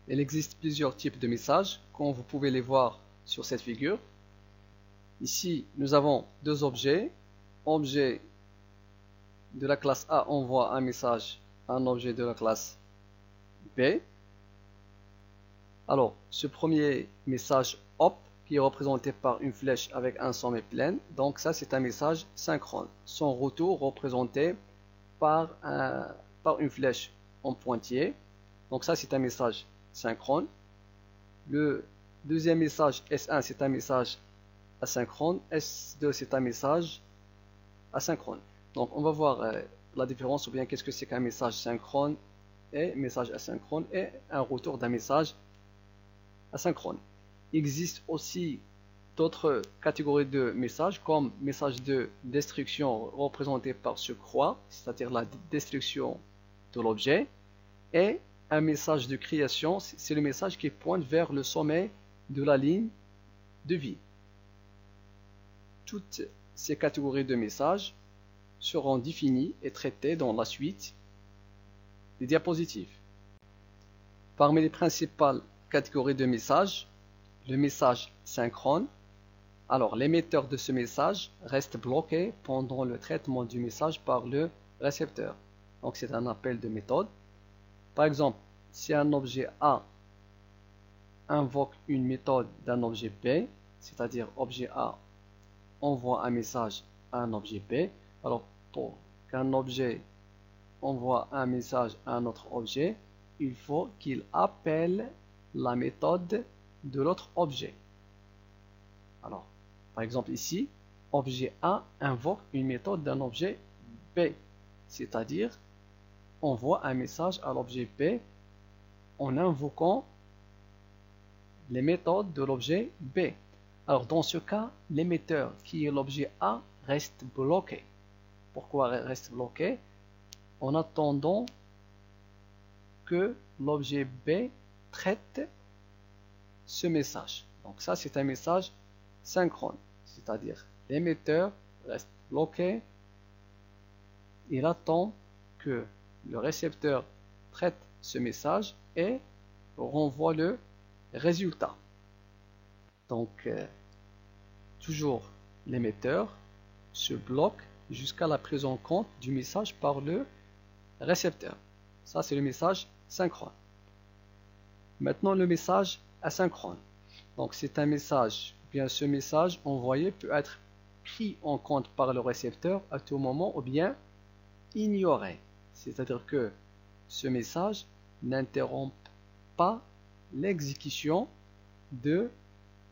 Il existe plusieurs types de messages, comme vous pouvez les voir sur cette figure. Ici, nous avons deux objets. Objet de la classe A envoie un message à un objet de la classe B. Alors, ce premier message hop, qui est représenté par une flèche avec un sommet plein, donc ça c'est un message synchrone. Son retour représenté par une flèche en pointillé, donc ça c'est un message synchrone. Le deuxième message S1 c'est un message asynchrone, S2 c'est un message asynchrone. Donc on va voir la différence, ou bien qu'est-ce que c'est qu'un message synchrone et message asynchrone et un retour d'un message asynchrone. Il existe aussi d'autres catégories de messages, comme message de destruction représenté par ce croix, c'est-à-dire la destruction de l'objet, et un message de création, c'est le message qui pointe vers le sommet de la ligne de vie. Toutes ces catégories de messages seront définies et traitées dans la suite des diapositives. Parmi les principales catégories de messages, le message synchrone. Alors, l'émetteur de ce message reste bloqué pendant le traitement du message par le récepteur. Donc, c'est un appel de méthode. Par exemple, si un objet A invoque une méthode d'un objet B, c'est-à-dire objet A envoie un message à un objet B, alors pour qu'un objet envoie un message à un autre objet, il faut qu'il appelle la méthode de l'autre objet. Alors, par exemple ici, objet A invoque une méthode d'un objet B, c'est-à-dire envoie un message à l'objet B en invoquant les méthodes de l'objet B. Alors dans ce cas, l'émetteur qui est l'objet A reste bloqué. Pourquoi reste bloqué? En attendant que l'objet B traite ce message. Donc ça c'est un message synchrone, c'est-à-dire l'émetteur reste bloqué, il attend que le récepteur traite ce message et renvoie le résultat. Donc toujours l'émetteur se bloque jusqu'à la prise en compte du message par le récepteur. Ça c'est le message synchrone. Maintenant le message asynchrone. Donc c'est un message, bien ce message envoyé peut être pris en compte par le récepteur à tout moment ou bien ignoré. C'est-à-dire que ce message n'interrompt pas l'exécution de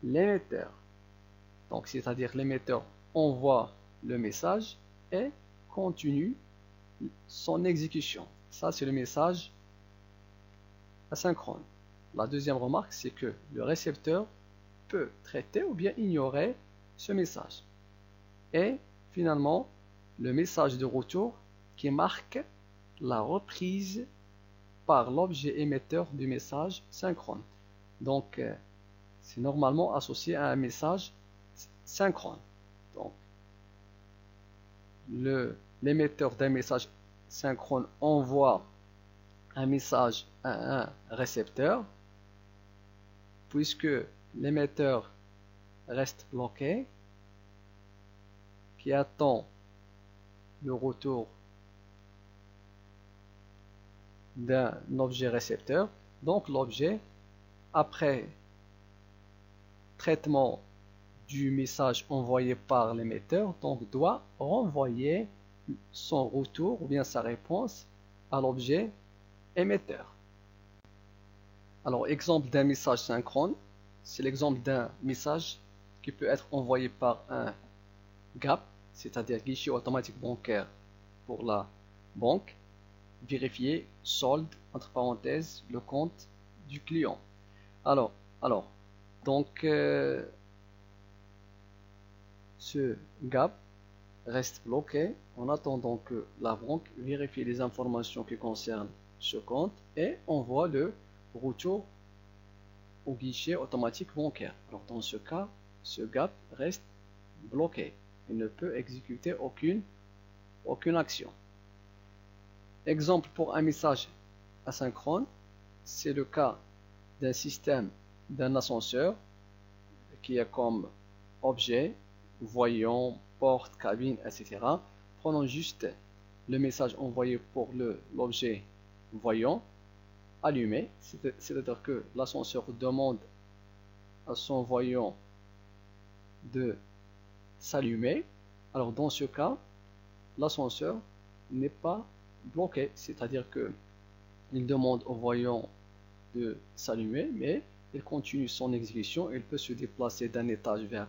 l'émetteur. Donc c'est-à-dire l'émetteur envoie le message et continue son exécution. Ça c'est le message asynchrone. La deuxième remarque, c'est que le récepteur peut traiter ou bien ignorer ce message. Et finalement, le message de retour qui marque la reprise par l'objet émetteur du message synchrone. Donc, c'est normalement associé à un message synchrone. Donc, l'émetteur d'un message synchrone envoie un message à un récepteur. Puisque l'émetteur reste bloqué, qui attend le retour d'un objet récepteur, donc l'objet, après traitement du message envoyé par l'émetteur, donc doit renvoyer son retour ou bien sa réponse à l'objet émetteur. Alors, exemple d'un message synchrone, c'est l'exemple d'un message qui peut être envoyé par un GAP, c'est-à-dire guichet automatique bancaire pour la banque, vérifier solde, entre parenthèses, le compte du client. Alors donc ce GAP reste bloqué en attendant que la banque vérifie les informations qui concernent ce compte et envoie le retour au guichet automatique bancaire. Alors dans ce cas, ce GAP reste bloqué. Il ne peut exécuter aucune action. Exemple pour un message asynchrone, c'est le cas d'un système d'un ascenseur qui a comme objet voyant, porte, cabine, etc. Prenons juste le message envoyé pour l'objet voyant allumé, c'est-à-dire que l'ascenseur demande à son voyant de s'allumer. Alors dans ce cas, l'ascenseur n'est pas bloqué, c'est-à-dire que il demande au voyant de s'allumer, mais il continue son exécution. Il peut se déplacer d'un étage vers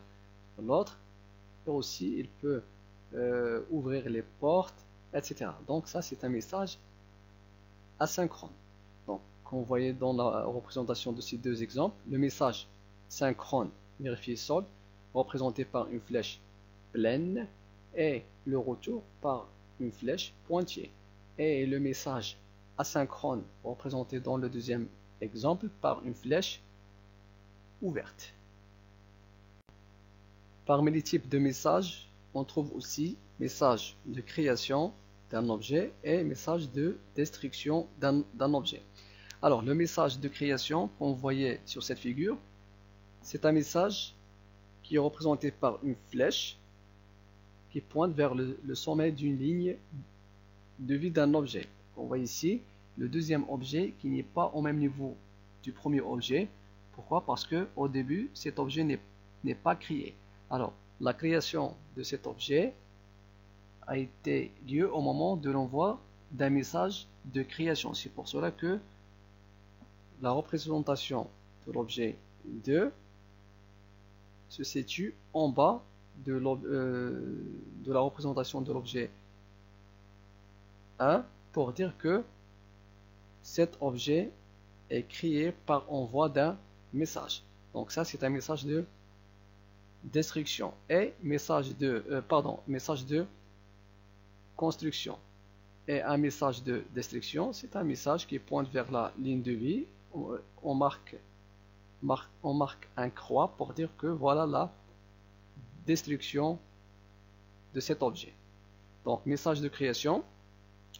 l'autre, et aussi il peut ouvrir les portes, etc. Donc ça, c'est un message asynchrone. Donc, comme vous voyez dans la représentation de ces deux exemples, le message synchrone vérifier solde représenté par une flèche pleine et le retour par une flèche pointillée, et le message asynchrone représenté dans le deuxième exemple par une flèche ouverte. Parmi les types de messages, on trouve aussi message de création d'un objet et message de destruction d'un objet. Alors, le message de création qu'on voyait sur cette figure, c'est un message qui est représenté par une flèche qui pointe vers le sommet d'une ligne de vie d'un objet. On voit ici le deuxième objet qui n'est pas au même niveau du premier objet. Pourquoi? Parce que au début, cet objet n'est pas créé. Alors, la création de cet objet a été lieu au moment de l'envoi d'un message de création. C'est pour cela que la représentation de l'objet 2 se situe en bas de la représentation de l'objet 1 pour dire que cet objet est créé par envoi d'un message. Donc ça, c'est un message de destruction et message de construction. Et un message de destruction, c'est un message qui pointe vers la ligne de vie. On marque un croix pour dire que voilà la destruction de cet objet. Donc message de création.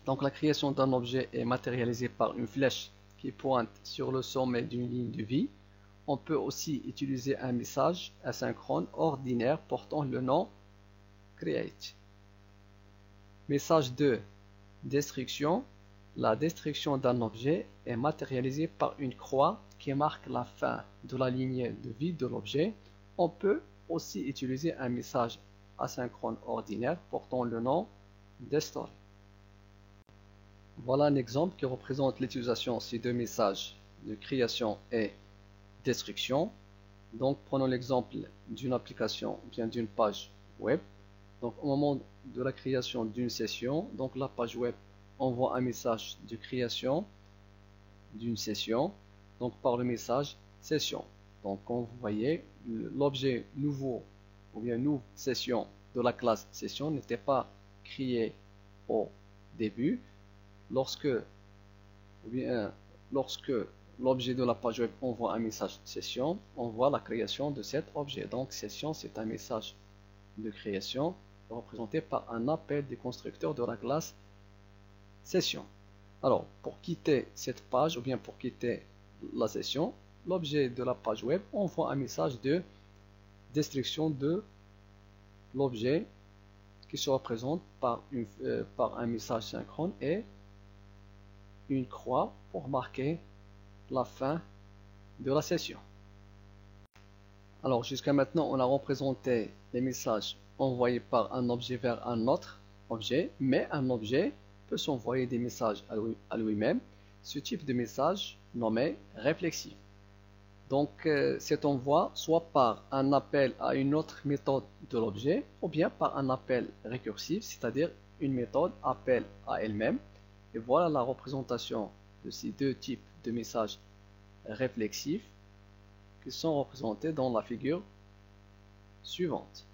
Donc la création d'un objet est matérialisée par une flèche qui pointe sur le sommet d'une ligne de vie. On peut aussi utiliser un message asynchrone ordinaire portant le nom create. Message de destruction. La destruction d'un objet est matérialisée par une croix qui marque la fin de la ligne de vie de l'objet. On peut aussi utiliser un message asynchrone ordinaire portant le nom destroy. Voilà un exemple qui représente l'utilisation de ces deux messages de création et destruction. Donc prenons l'exemple d'une application, bien d'une page web. Donc au moment de la création d'une session, donc la page web envoie un message de création d'une session, donc par le message session. Donc comme vous voyez, l'objet nouveau ou bien nouvelle session de la classe session n'était pas créé au début. Lorsque l'objet de la page web envoie un message session, on voit la création de cet objet. Donc session, c'est un message de création représenté par un appel du constructeur de la classe session. Alors, pour quitter cette page ou bien pour quitter la session, l'objet de la page web envoie un message de destruction de l'objet qui se représente par un message synchrone et une croix pour marquer la fin de la session. Alors jusqu'à maintenant, on a représenté les messages envoyés par un objet vers un autre objet, mais un objet peut s'envoyer des messages à lui-même. Ce type de message nommé réflexif. Donc cet envoi soit par un appel à une autre méthode de l'objet ou bien par un appel récursif, c'est-à-dire une méthode appelle à elle-même. Et voilà la représentation de ces deux types de messages réflexifs qui sont représentés dans la figure suivante.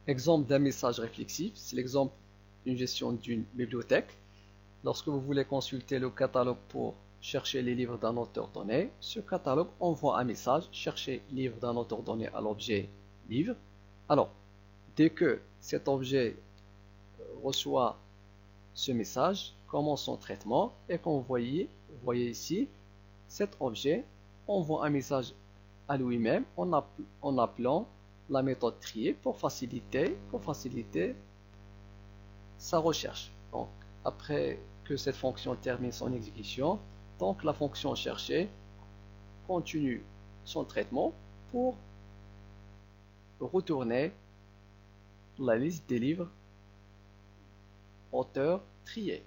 Exemple d'un message réflexif, c'est l'exemple d'une gestion d'une bibliothèque. Lorsque vous voulez consulter le catalogue pour chercher les livres d'un auteur donné, ce catalogue envoie un message chercher livre d'un auteur donné à l'objet livre. Alors, dès que cet objet reçoit ce message, commence son traitement et comme vous voyez ici, Cet objet envoie un message à lui-même en appelant la méthode trier pour faciliter sa recherche. Donc, après que cette fonction termine son exécution, donc la fonction chercher continue son traitement pour retourner la liste des livres auteurs triés.